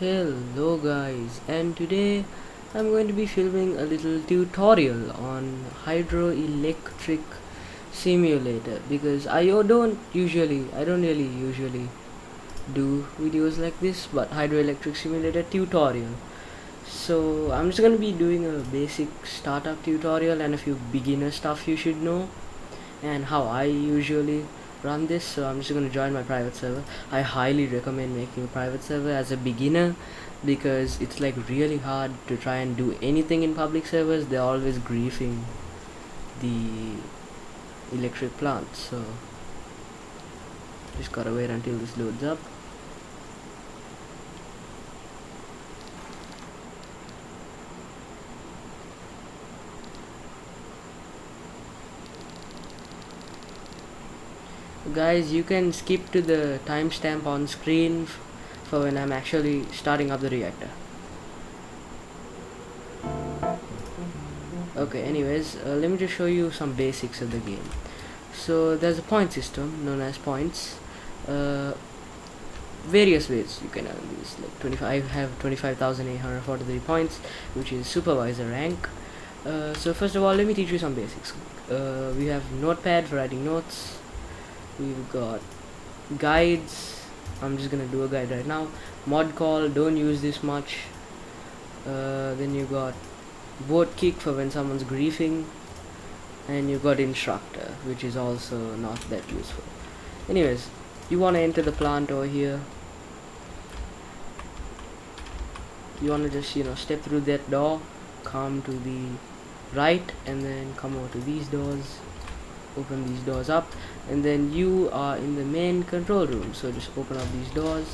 Hello guys, and today I'm going to be filming a little tutorial on hydroelectric simulator because I don't really usually do videos like this, but hydroelectric simulator tutorial. So I'm just going to be doing a basic startup tutorial and a few beginner stuff you should know and how I usually run this. So I'm just going to join my private server. I highly recommend making a private server as a beginner because it's like really hard to try and do anything in public servers. They're always griefing the electric plant, so just gotta wait until this loads up. Guys, you can skip to the timestamp on screen for when I'm actually starting up the reactor. Okay, anyways, let me just show you some basics of the game. So there's a point system known as points. Various ways you can earn these, like 25. I have 25,843 points, which is supervisor rank. So first of all, let me teach you some basics. We have notepad for writing notes. We've got guides. I'm just gonna do a guide right now. Mod call, don't use this much. Then you got boat kick for when someone's griefing, and you got instructor, which is also not that useful. Anyways, you want to enter the plant over here. You want to just step through that door, come to the right, and then come over to these doors, open these doors up, and then you are in the main control room. So just open up these doors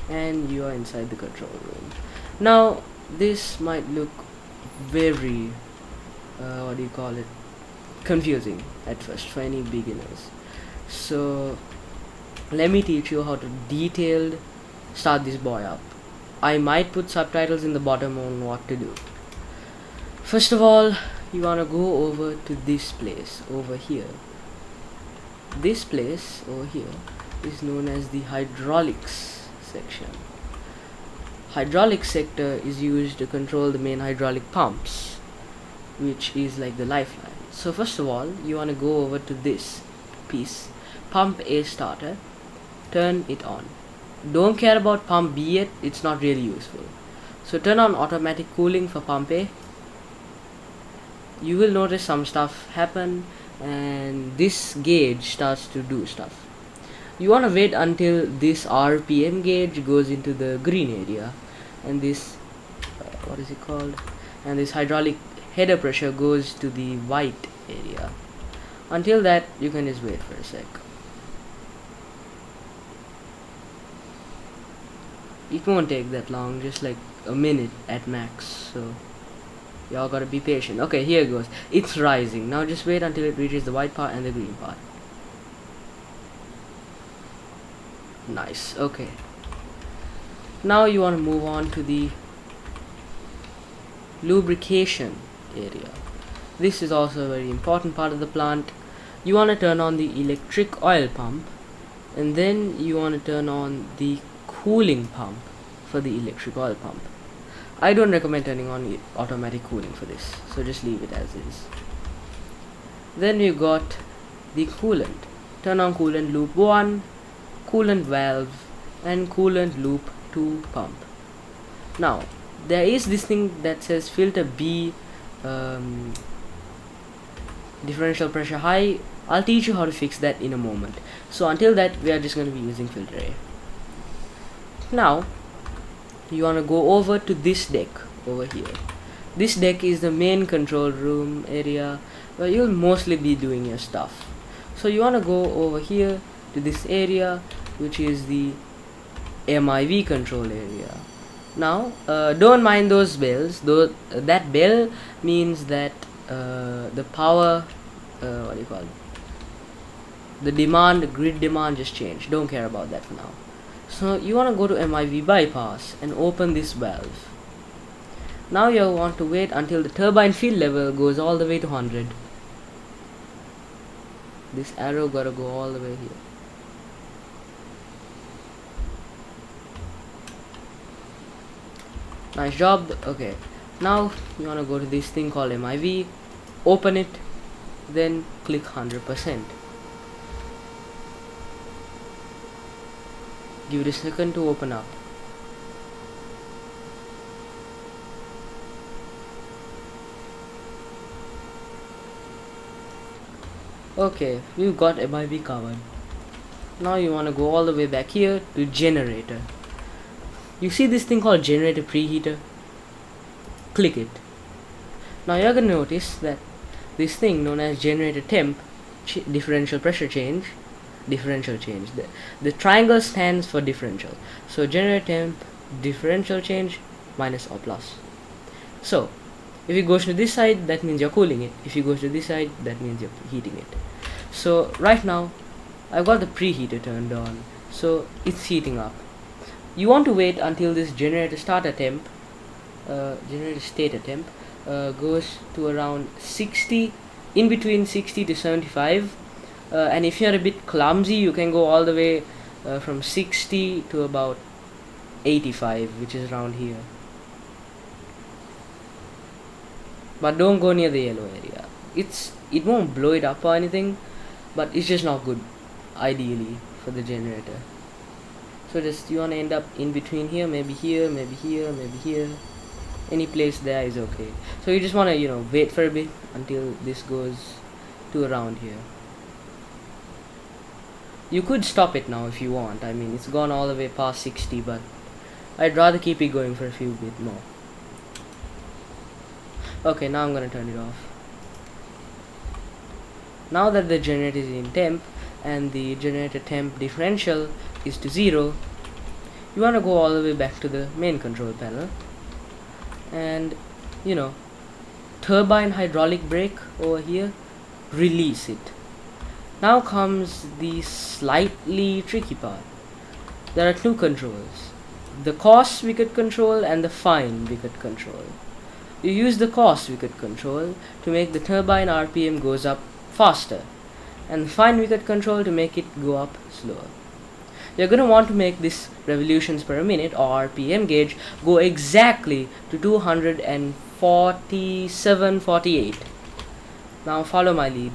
and you are inside the control room. Now this might look very confusing at first for any beginners, so let me teach you how to detailed start this boy up. I might put subtitles in the bottom on what to do. First of all, you want to go over to this place over here. This place over here is known as the hydraulics section. Hydraulic sector is used to control the main hydraulic pumps, which is like the lifeline. So first of all, you want to go over to this piece, pump A starter, turn it on. Don't care about pump B yet, it's not really useful. So turn on automatic cooling for pump A. You will notice some stuff happen and this gauge starts to do stuff. You want to wait until this RPM gauge goes into the green area, and this and this hydraulic header pressure goes to the white area. Until that, you can just wait for a sec. It won't take that long, just like a minute at max, so y'all gotta be patient. Okay, here it goes. It's rising. Now just wait until it reaches the white part and the green part. Nice. Okay, now you want to move on to the lubrication area. This is also a very important part of the plant. You want to turn on the electric oil pump, and then you want to turn on the cooling pump for the electric oil pump. I don't recommend turning on automatic cooling for this, so just leave it as is. Then you got the coolant. Turn on coolant loop 1, coolant valve, and coolant loop 2 pump. Now there is this thing that says filter B, differential pressure high. I'll teach you how to fix that in a moment. So until that, we are just going to be using filter A. Now you want to go over to this deck over here. This deck is the main control room area where you'll mostly be doing your stuff. So you want to go over here to this area, which is the MIV control area. Now don't mind those bells, though. That bell means that the power the grid demand just changed. Don't care about that for now. So you want to go to MIV bypass and open this valve. Now you want to wait until the turbine field level goes all the way to 100. This arrow gotta go all the way here. Nice job. Okay, now you want to go to this thing called MIV, open it, then click 100%. Give it a second to open up. Okay, we've got MIV covered. Now you want to go all the way back here to generator. You see this thing called generator preheater? Click it. Now you're gonna notice that this thing known as generator temp, differential pressure change, differential change. The triangle stands for differential. So generator temp, differential change, minus or plus. So if it goes to this side, that means you're cooling it. If it goes to this side, that means you're heating it. So right now I've got the preheater turned on, so it's heating up. You want to wait until this generator starter temp, generator stator temp, goes to around 60, in between 60 to 75, and if you're a bit clumsy, you can go all the way from 60 to about 85, which is around here. But don't go near the yellow area. It won't blow it up or anything, but it's just not good ideally for the generator. So just you want to end up in between here, maybe here, maybe here, maybe here. Any place there is okay. So you just want to wait for a bit until this goes to around here. You could stop it now if you want. I mean, it's gone all the way past 60, but I'd rather keep it going for a few bit more. Okay, now I'm gonna turn it off. Now that the generator is in temp and the generator temp differential is to 0, you want to go all the way back to the main control panel and turbine hydraulic brake over here, release it. Now comes the slightly tricky part. There are two controls, the coarse wicket control and the fine wicket control. You use the coarse wicket control to make the turbine RPM goes up faster, and the fine wicket control to make it go up slower. You're going to want to make this revolutions per minute or RPM gauge go exactly to 247.48. Now follow my lead.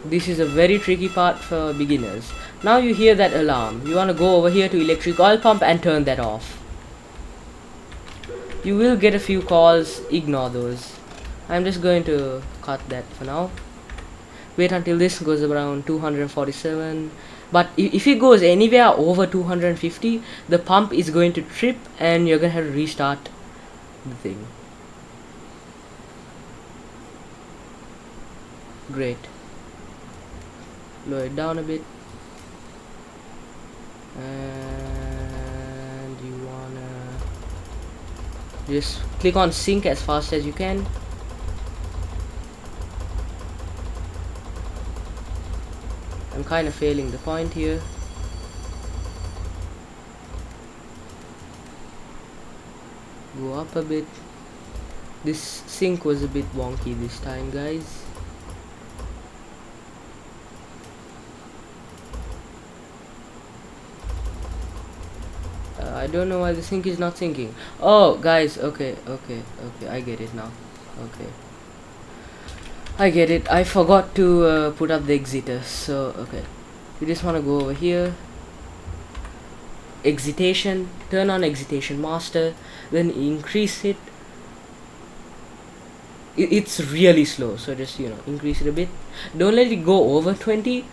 This is a very tricky part for beginners. Now you hear that alarm. You want to go over here to electric oil pump and turn that off. You will get a few calls, ignore those. I'm just going to cut that for now. Wait until this goes around 247. But if it goes anywhere over 250, the pump is going to trip and you're going to have to restart the thing. Great. Lower it down a bit. And you wanna just click on sync as fast as you can. I'm kind of failing the point here. Go up a bit. This sync was a bit wonky this time, guys. I don't know why the sync is not syncing. Oh guys, okay, I get it now. Okay, I get it. I forgot to put up the exiters. So okay, you just want to go over here, excitation, turn on excitation master, then increase it. It's really slow, so just increase it a bit. Don't let it go over 20.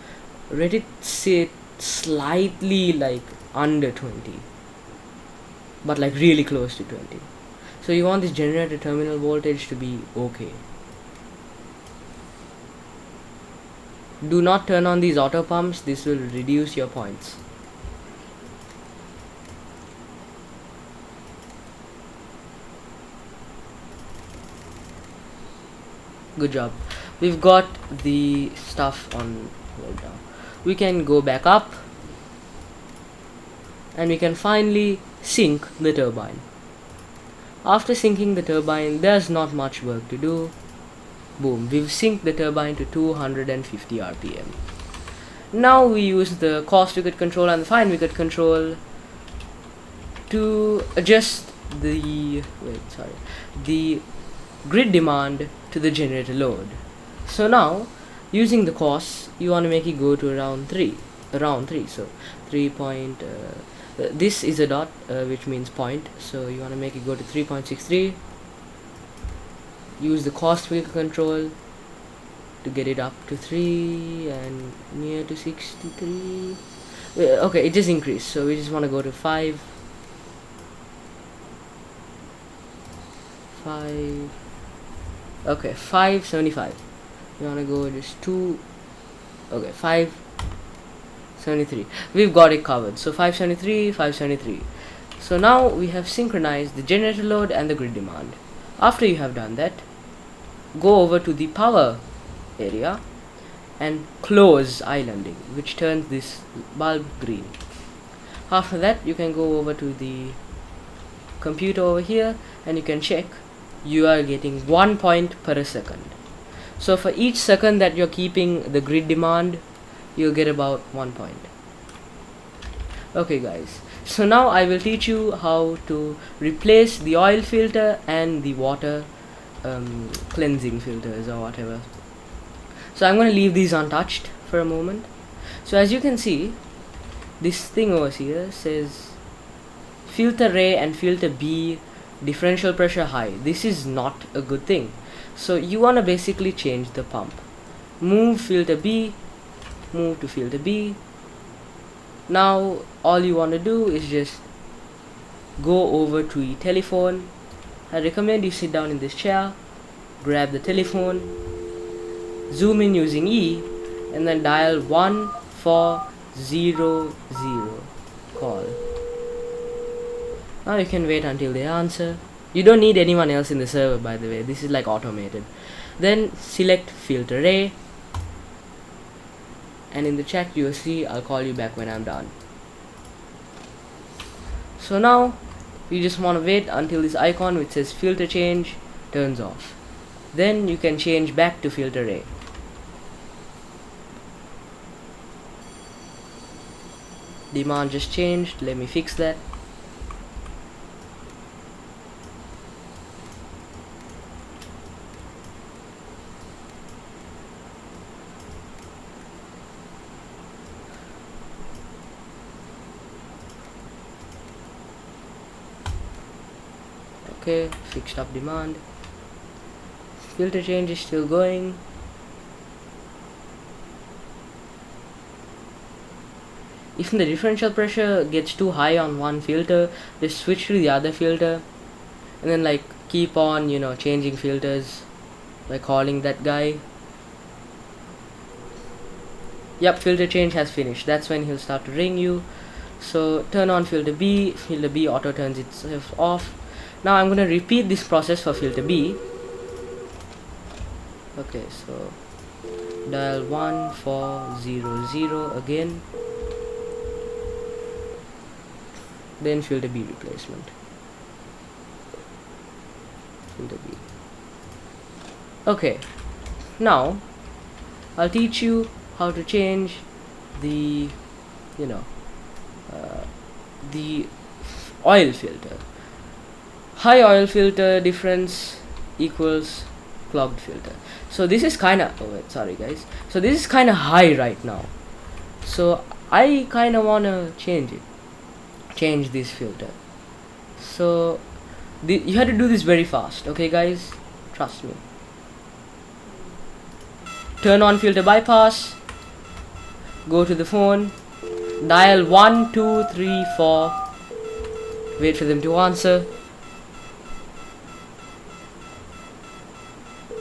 Let it sit slightly like under 20, but like really close to 20. So you want this generator terminal voltage to be okay. Do not turn on these auto pumps. This will reduce your points. Good job. We've got the stuff on hold now. We can go back up and we can finally sync the turbine. After syncing the turbine, there's not much work to do. Boom, we've synced the turbine to 250 RPM. Now we use the cost wicket control and the fine wicket control to adjust the the grid demand to the generator load. So now, using the cost, you want to make it go to around 3. So 3 point, this is a dot, which means point, so you want to make it go to 3.63. Use the cost wicket control to get it up to 3 and near to 63. Okay, it just increased, so we just want to go to 5. Okay, 575. You want to go just 2. Okay, 573. We've got it covered. So 573, 573. So now we have synchronized the generator load and the grid demand. After you have done that, go over to the power area and close islanding, which turns this bulb green. After that, you can go over to the computer over here and you can check you are getting 1 point per second. So for each second that you're keeping the grid demand, you'll get about 1 point. Okay guys, so now I will teach you how to replace the oil filter and the water cleansing filters or whatever. So I'm going to leave these untouched for a moment. So as you can see, this thing over here says filter A and filter B differential pressure high. This is not a good thing. So you want to basically change the pump. Move filter B, move to filter B. Now all you want to do is just go over to the telephone. I recommend you sit down in this chair, grab the telephone, zoom in using E, and then dial 1400. Call. Now you can wait until they answer. You don't need anyone else in the server, by the way. This is like automated. Then select filter A, and in the chat you will see I'll call you back when I'm done. So now you just want to wait until this icon which says filter change turns off. Then you can change back to filter A. Demand just changed. Let me fix that. Okay, fixed up demand. Filter change is still going. If the differential pressure gets too high on one filter, just switch to the other filter and then like keep on, you know, changing filters by calling that guy. Yep, filter change has finished. That's when he'll start to ring you. So turn on filter B auto turns itself off. Now I'm going to repeat this process for filter B. Okay, so dial 1400 again, then filter B replacement. Filter B. Okay, now I'll teach you how to change the the oil filter. High oil filter difference equals clogged filter. So this is kind of sorry guys, so this is kind of high right now, so I kind of want to change this filter. So you have to do this very fast, okay guys, trust me. Turn on filter bypass, go to the phone, dial 1234, wait for them to answer.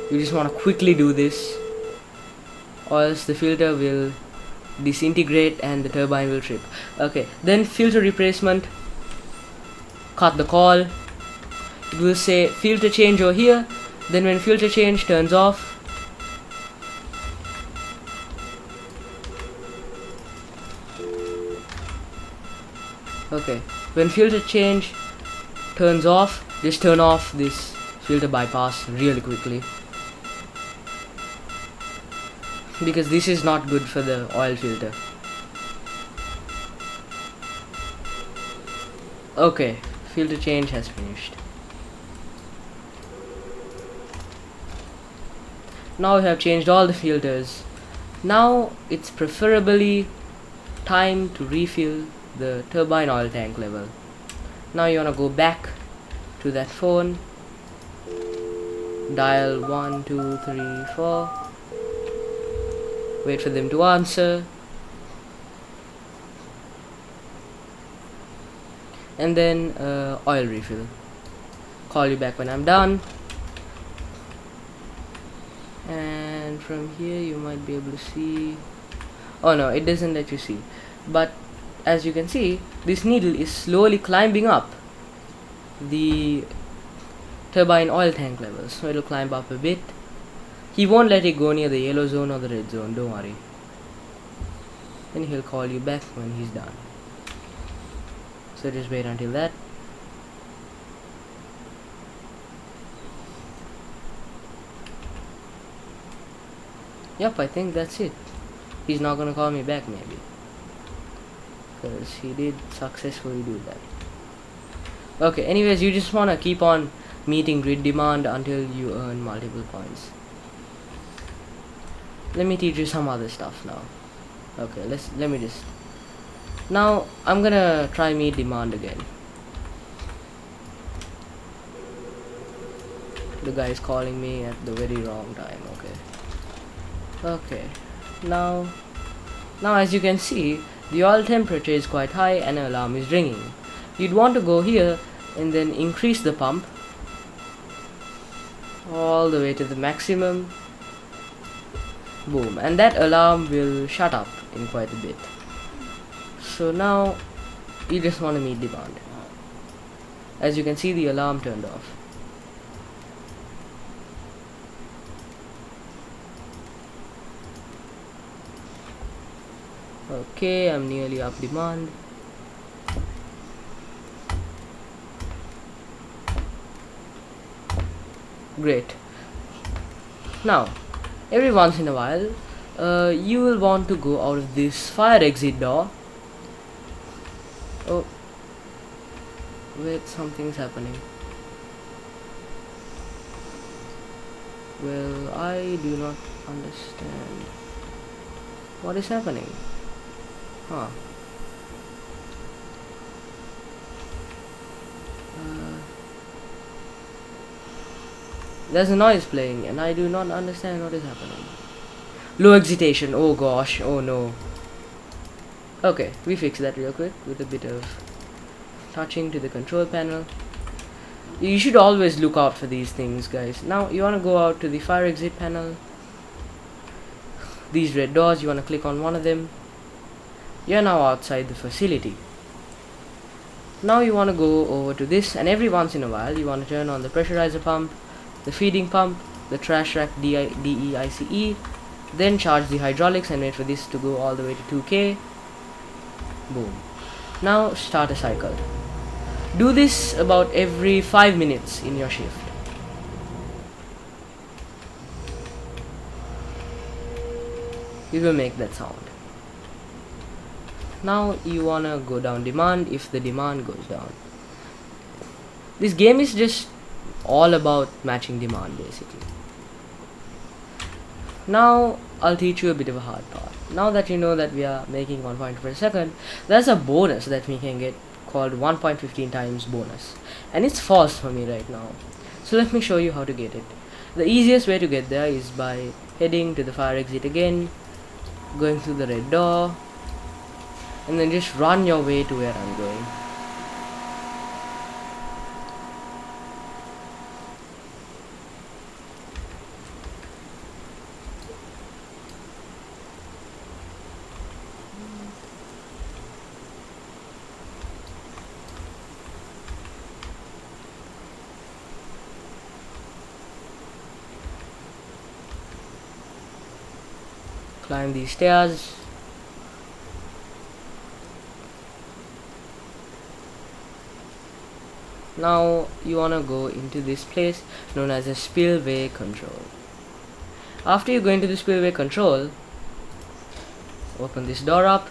You just want to quickly do this, or else the filter will disintegrate and the turbine will trip. Okay, then filter replacement, cut the call. It will say filter change over here. Then when filter change turns off, okay, when filter change turns off, just turn off this filter bypass really quickly. because this is not good for the oil filter. Okay, filter change has finished. Now we have changed all the filters. Now it's preferably time to refill the turbine oil tank level. Now you wanna go back to that phone, dial 1 2 3 4, wait for them to answer, and then oil refill. Call you back when I'm done. And from here you might be able to see, oh no, it doesn't let you see, but as you can see, this needle is slowly climbing up the turbine oil tank levels, so it'll climb up a bit. He won't let it go near the yellow zone or the red zone, don't worry. Then he'll call you back when he's done, so just wait until that. Yep, I think that's it. He's not gonna call me back maybe, because he did successfully do that. Okay, anyways, you just wanna keep on meeting grid demand until you earn multiple points. Let me teach you some other stuff now. Okay, let me just, now I'm gonna try meet demand again. The guy is calling me at the very wrong time. Okay, now as you can see, the oil temperature is quite high and an alarm is ringing. You'd want to go here and then increase the pump all the way to the maximum. Boom, and that alarm will shut up in quite a bit. So now you just want to meet demand. As you can see, the alarm turned off. Okay, I'm nearly up demand. Great. Now, every once in a while, you will want to go out of this fire exit door. Oh, wait, something's happening. Well, I do not understand what is happening. Huh. There's a noise playing and I do not understand what is happening. Low excitation, oh gosh, oh no. Okay, we fixed that real quick with a bit of touching to the control panel. You should always look out for these things, guys. Now you want to go out to the fire exit panel. These red doors, you want to click on one of them. You're now outside the facility. Now you want to go over to this, and every once in a while you want to turn on the pressurizer pump, the feeding pump, the trash rack DEICE, then charge the hydraulics and wait for this to go all the way to 2K. Boom. Now start a cycle. Do this about every 5 minutes in your shift. You will make that sound. Now you wanna go down demand if the demand goes down. This game is just all about matching demand basically. Now I'll teach you a bit of a hard part. Now that you know that we are making 1 point per second, there's a bonus that we can get called 1.15 times bonus, and it's false for me right now. So let me show you how to get it. The easiest way to get there is by heading to the fire exit again, going through the red door, and then just run your way to where I'm going. Climb these stairs. Now you wanna go into this place known as a spillway control. After you go into the spillway control, open this door up.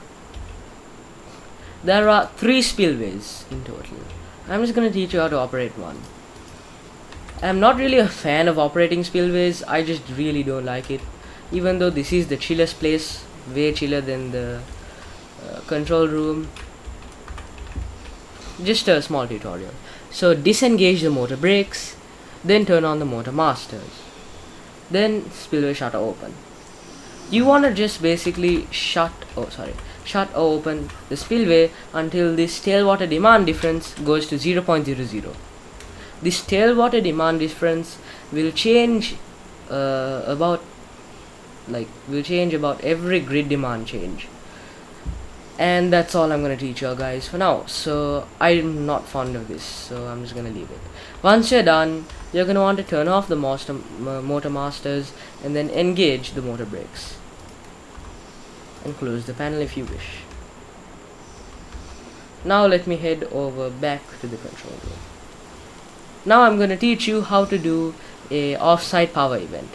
There are 3 spillways in total. I'm just gonna teach you how to operate one. I'm not really a fan of operating spillways, I just really don't like it. Even though this is the chillest place, way chiller than the control room. Just a small tutorial. So disengage the motor brakes, then turn on the motor masters. Then spillway shutter open. You wanna just basically shut or open the spillway until this tailwater demand difference goes to 0.00. This tailwater demand difference will change about every grid demand change. And that's all I'm gonna teach you guys for now. So I'm not fond of this, so I'm just gonna leave it. Once you're done, you're gonna want to turn off the motor masters and then engage the motor brakes and close the panel if you wish. Now let me head over back to the control room. Now I'm gonna teach you how to do a offsite power event.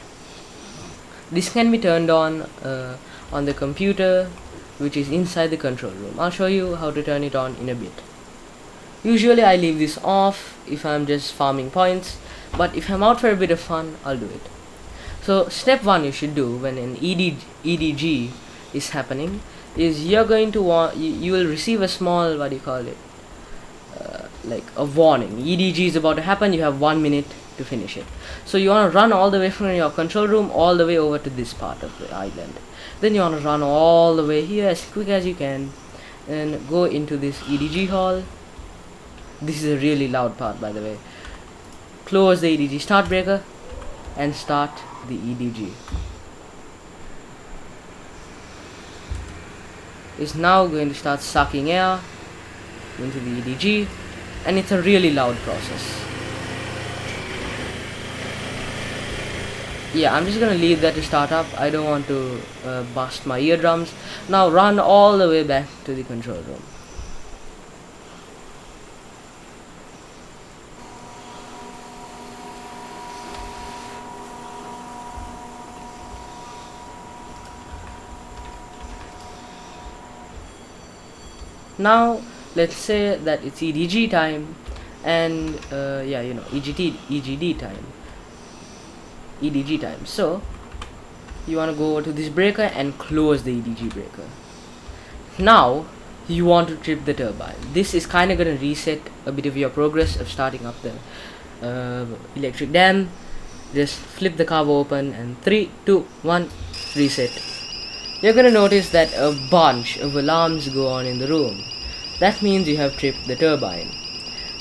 This can be turned on the computer, which is inside the control room. I'll show you how to turn it on in a bit. Usually I leave this off if I'm just farming points, but if I'm out for a bit of fun, I'll do it. So step 1 you should do when an EDG is happening is you're going to you will receive a small, like a warning. EDG is about to happen, you have 1 minute to finish it. So you want to run all the way from your control room all the way over to this part of the island. Then you want to run all the way here as quick as you can and go into this EDG hall. This is a really loud part, by the way. Close the EDG start breaker and start the EDG. It's now going to start sucking air into the EDG, and it's a really loud process. Yeah, I'm just gonna leave that to start up. I don't want to bust my eardrums. Now run all the way back to the control room. Now let's say that it's EDG time and EGD time. EDG time. So you want to go over to this breaker and close the EDG breaker. Now you want to trip the turbine. This is kind of going to reset a bit of your progress of starting up the electric dam. Just flip the cover open and 3, 2, 1, reset. You're going to notice that a bunch of alarms go on in the room. That means you have tripped the turbine.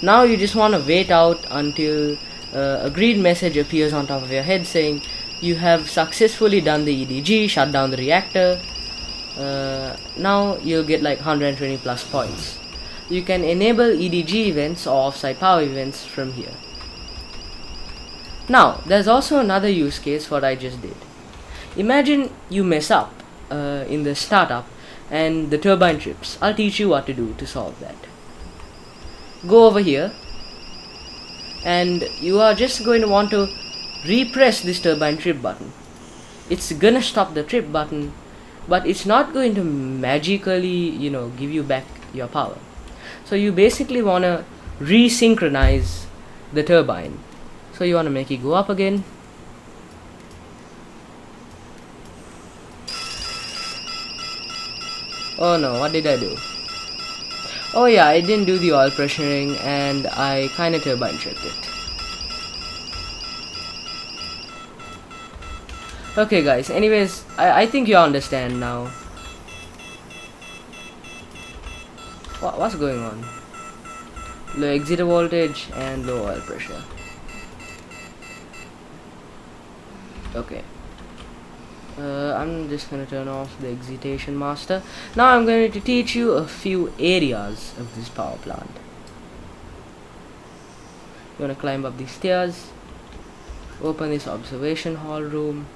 Now you just want to wait out until a green message appears on top of your head saying you have successfully done the EDG, shut down the reactor. Now you'll get like 120 plus points. You can enable EDG events or offsite power events from here. Now there's also another use case for what I just did. Imagine you mess up in the startup and the turbine trips. I'll teach you what to do to solve that. Go over here and you are just going to want to repress this turbine trip button. It's gonna stop the trip button, but it's not going to magically give you back your power. So you basically want to resynchronize the turbine. So you want to make it go up again. Oh no, what did I do? Oh yeah, I didn't do the oil pressuring and I kinda turbine tripped it. Okay guys, anyways, I think you understand now. What's going on? Low exit voltage and low oil pressure. Okay. I'm just gonna turn off the excitation master. Now I'm going to teach you a few areas of this power plant. You wanna climb up these stairs, open this observation hall room,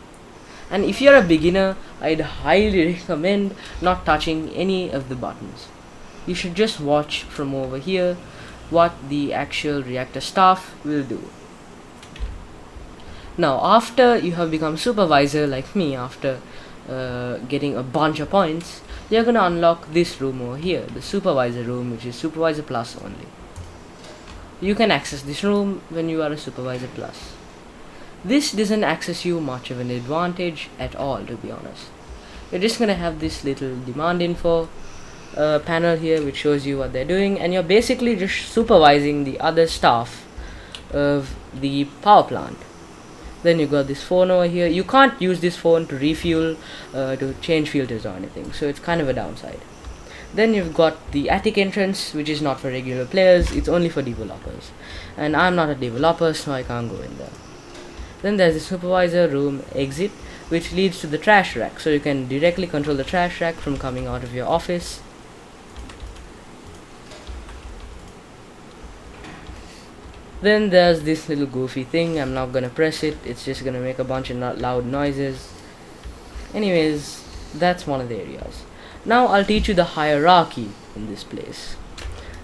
and if you're a beginner, I'd highly recommend not touching any of the buttons. You should just watch from over here what the actual reactor staff will do. Now after you have become supervisor like me, after getting a bunch of points, you're gonna unlock this room over here, the supervisor room, which is supervisor plus only. You can access this room when you are a supervisor plus. This doesn't access you much of an advantage at all, to be honest. You're just gonna have this little demand info panel here which shows you what they're doing, and you're basically just supervising the other staff of the power plant. Then you got this phone over here. You can't use this phone to refuel, to change filters or anything, so it's kind of a downside. Then you've got the attic entrance, which is not for regular players, it's only for developers, and I'm not a developer, so I can't go in there. Then there's the supervisor room exit, which leads to the trash rack, so you can directly control the trash rack from coming out of your office. Then there's this little goofy thing. I'm not gonna press it, it's just gonna make a bunch of loud noises. Anyways, that's one of the areas. Now I'll teach you the hierarchy in this place.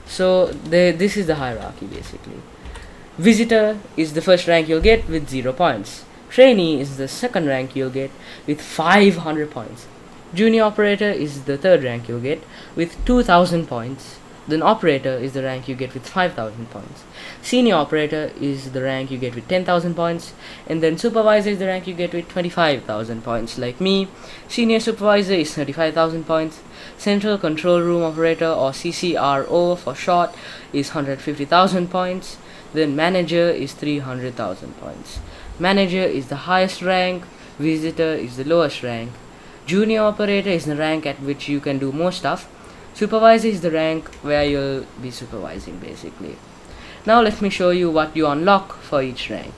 So this is the hierarchy basically. Visitor is the first rank you'll get with 0 points. Trainee is the second rank you'll get with 500 points. Junior operator is the third rank you'll get with 2000 points. Then operator is the rank you get with 5000 points. Senior operator is the rank you get with 10,000 points. And then supervisor is the rank you get with 25,000 points, like me. Senior supervisor is 35,000 points. Central control room operator, or CCRO for short, is 150,000 points. Then manager is 300,000 points. Manager is the highest rank. Visitor is the lowest rank. Junior operator is the rank at which you can do more stuff. Supervisor is the rank where you'll be supervising basically. Now let me show you what you unlock for each rank.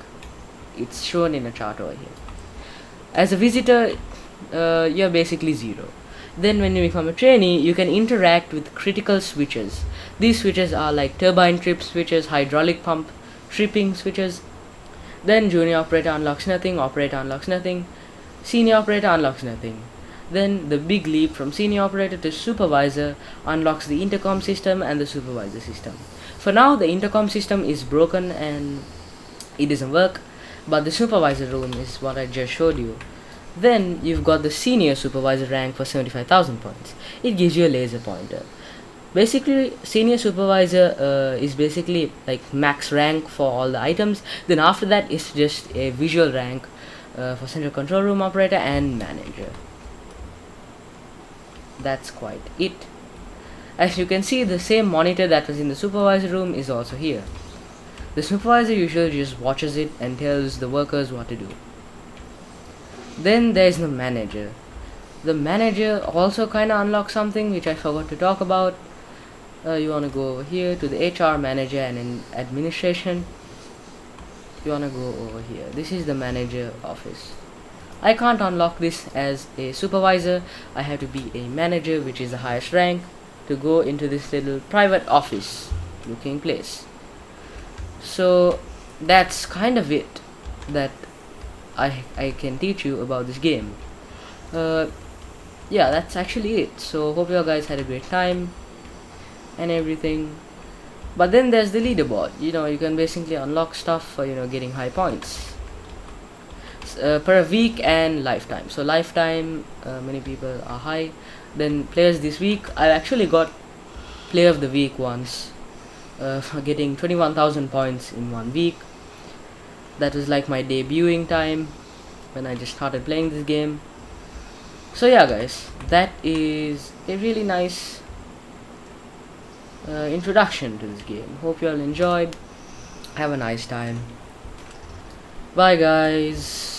It's shown in a chart over here. As a visitor, you're basically 0. Then when you become a trainee, you can interact with critical switches. These switches are like turbine trip switches, hydraulic pump tripping switches. Then junior operator unlocks nothing, operator unlocks nothing, senior operator unlocks nothing. Then the big leap from senior operator to supervisor unlocks the intercom system and the supervisor system. For now, the intercom system is broken and it doesn't work, but the supervisor room is what I just showed you. Then you've got the senior supervisor rank for 75,000 points. It gives you a laser pointer. Basically, senior supervisor is basically like max rank for all the items. Then after that, it's just a visual rank for central control room operator and manager. That's quite it. As you can see, the same monitor that was in the supervisor room is also here. The supervisor usually just watches it and tells the workers what to do. Then there's the manager. The manager also kinda unlocks something which I forgot to talk about. You wanna go over here to the HR manager and in administration. You wanna go over here. This is the manager office. I can't unlock this as a supervisor. I have to be a manager, which is the highest rank, to go into this little private office looking place. So that's kind of it that I can teach you about this game. Yeah, that's actually it. So hope you guys had a great time and everything. But then there's the leaderboard. You can basically unlock stuff for getting high points per week and lifetime. So lifetime, many people are high. Then players this week, I actually got player of the week once for getting 21,000 points in 1 week. That was like my debuting time when I just started playing this game. So yeah guys, that is a really nice introduction to this game. Hope you all enjoyed. Have a nice time. Bye guys.